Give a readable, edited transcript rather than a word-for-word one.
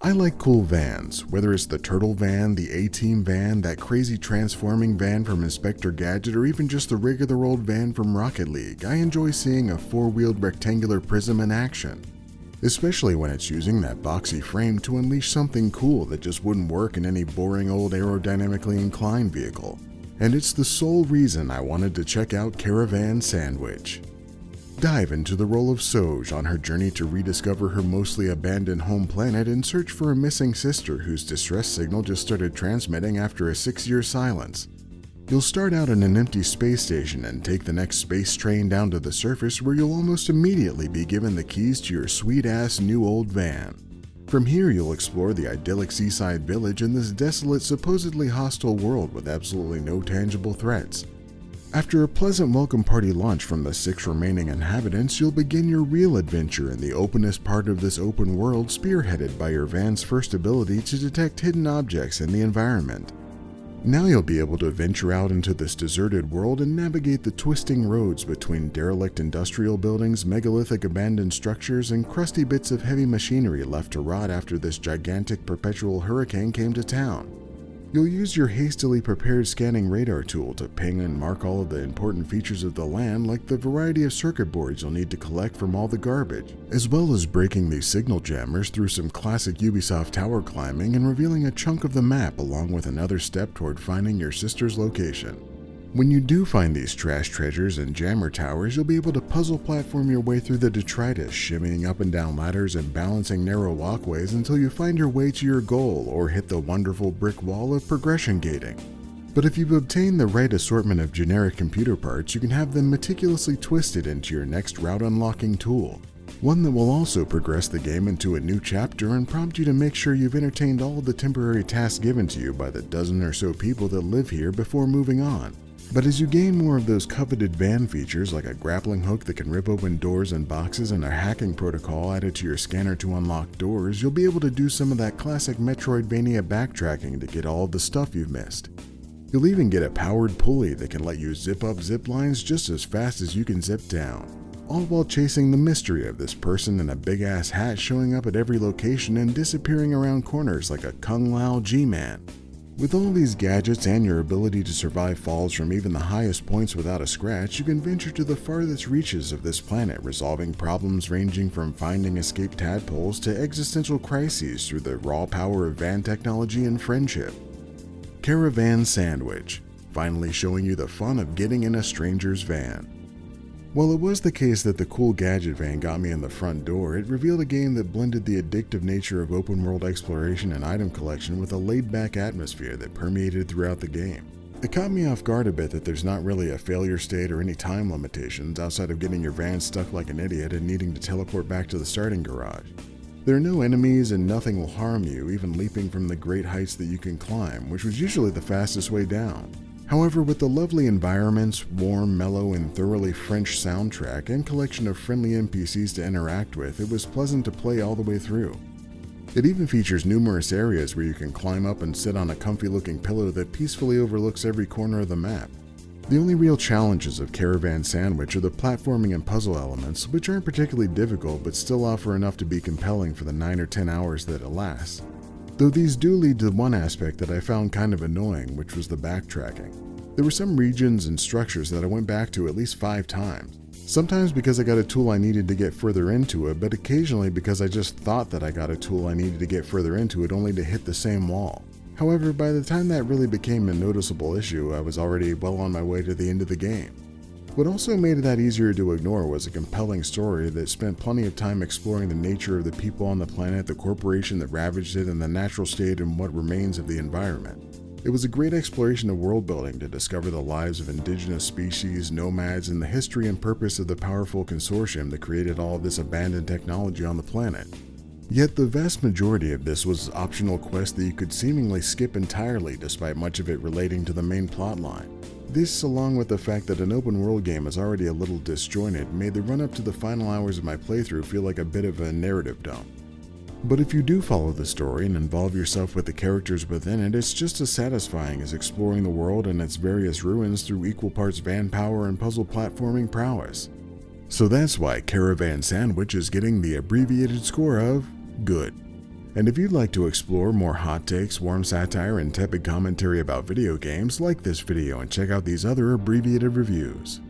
I like cool vans, whether it's the Turtle van, the A-Team van, that crazy transforming van from Inspector Gadget, or even just the regular old van from Rocket League. I enjoy seeing a four-wheeled rectangular prism in action, especially when it's using that boxy frame to unleash something cool that just wouldn't work in any boring old aerodynamically inclined vehicle. And it's the sole reason I wanted to check out Caravan SandWitch. Dive into the role of Soj on her journey to rediscover her mostly abandoned home planet and search for a missing sister whose distress signal just started transmitting after a 6-year silence. You'll start out in an empty space station and take the next space train down to the surface, where you'll almost immediately be given the keys to your sweet-ass new old van. From here, you'll explore the idyllic seaside village in this desolate, supposedly hostile world with absolutely no tangible threats. After a pleasant welcome party lunch from the 6 remaining inhabitants, you'll begin your real adventure in the openest part of this open world, spearheaded by your van's first ability to detect hidden objects in the environment. Now you'll be able to venture out into this deserted world and navigate the twisting roads between derelict industrial buildings, megalithic abandoned structures, and crusty bits of heavy machinery left to rot after this gigantic perpetual hurricane came to town. You'll use your hastily prepared scanning radar tool to ping and mark all of the important features of the land, like the variety of circuit boards you'll need to collect from all the garbage, as well as breaking these signal jammers through some classic Ubisoft tower climbing and revealing a chunk of the map along with another step toward finding your sister's location. When you do find these trash treasures and jammer towers, you'll be able to puzzle platform your way through the detritus, shimmying up and down ladders and balancing narrow walkways until you find your way to your goal or hit the wonderful brick wall of progression gating. But if you've obtained the right assortment of generic computer parts, you can have them meticulously twisted into your next route unlocking tool, one that will also progress the game into a new chapter and prompt you to make sure you've entertained all of the temporary tasks given to you by the dozen or so people that live here before moving on. But as you gain more of those coveted van features, like a grappling hook that can rip open doors and boxes and a hacking protocol added to your scanner to unlock doors, you'll be able to do some of that classic Metroidvania backtracking to get all of the stuff you've missed. You'll even get a powered pulley that can let you zip up zip lines just as fast as you can zip down, all while chasing the mystery of this person in a big-ass hat showing up at every location and disappearing around corners like a Kung Lao G-Man. With all these gadgets and your ability to survive falls from even the highest points without a scratch, you can venture to the farthest reaches of this planet, resolving problems ranging from finding escaped tadpoles to existential crises through the raw power of van technology and friendship. Caravan SandWitch, finally showing you the fun of getting in a stranger's van. While it was the case that the cool gadget van got me in the front door, it revealed a game that blended the addictive nature of open-world exploration and item collection with a laid-back atmosphere that permeated throughout the game. It caught me off guard a bit that there's not really a failure state or any time limitations outside of getting your van stuck like an idiot and needing to teleport back to the starting garage. There are no enemies and nothing will harm you, even leaping from the great heights that you can climb, which was usually the fastest way down. However, with the lovely environments, warm, mellow, and thoroughly French soundtrack, and collection of friendly NPCs to interact with, it was pleasant to play all the way through. It even features numerous areas where you can climb up and sit on a comfy-looking pillow that peacefully overlooks every corner of the map. The only real challenges of Caravan SandWitch are the platforming and puzzle elements, which aren't particularly difficult but still offer enough to be compelling for the 9 or 10 hours that it lasts. Though these do lead to one aspect that I found kind of annoying, which was the backtracking. There were some regions and structures that I went back to at least 5 times. Sometimes because I got a tool I needed to get further into it, but occasionally because I just thought that I got a tool I needed to get further into it only to hit the same wall. However, by the time that really became a noticeable issue, I was already well on my way to the end of the game. What also made that easier to ignore was a compelling story that spent plenty of time exploring the nature of the people on the planet, the corporation that ravaged it, and the natural state and what remains of the environment. It was a great exploration of world building to discover the lives of indigenous species, nomads, and the history and purpose of the powerful consortium that created all of this abandoned technology on the planet. Yet the vast majority of this was optional quests that you could seemingly skip entirely, despite much of it relating to the main plotline. This, along with the fact that an open world game is already a little disjointed, made the run-up to the final hours of my playthrough feel like a bit of a narrative dump. But if you do follow the story and involve yourself with the characters within it, it's just as satisfying as exploring the world and its various ruins through equal parts van power and puzzle platforming prowess. So that's why Caravan SandWitch is getting the abbreviated score of good. And if you'd like to explore more hot takes, warm satire, and tepid commentary about video games, like this video and check out these other abbreviated reviews.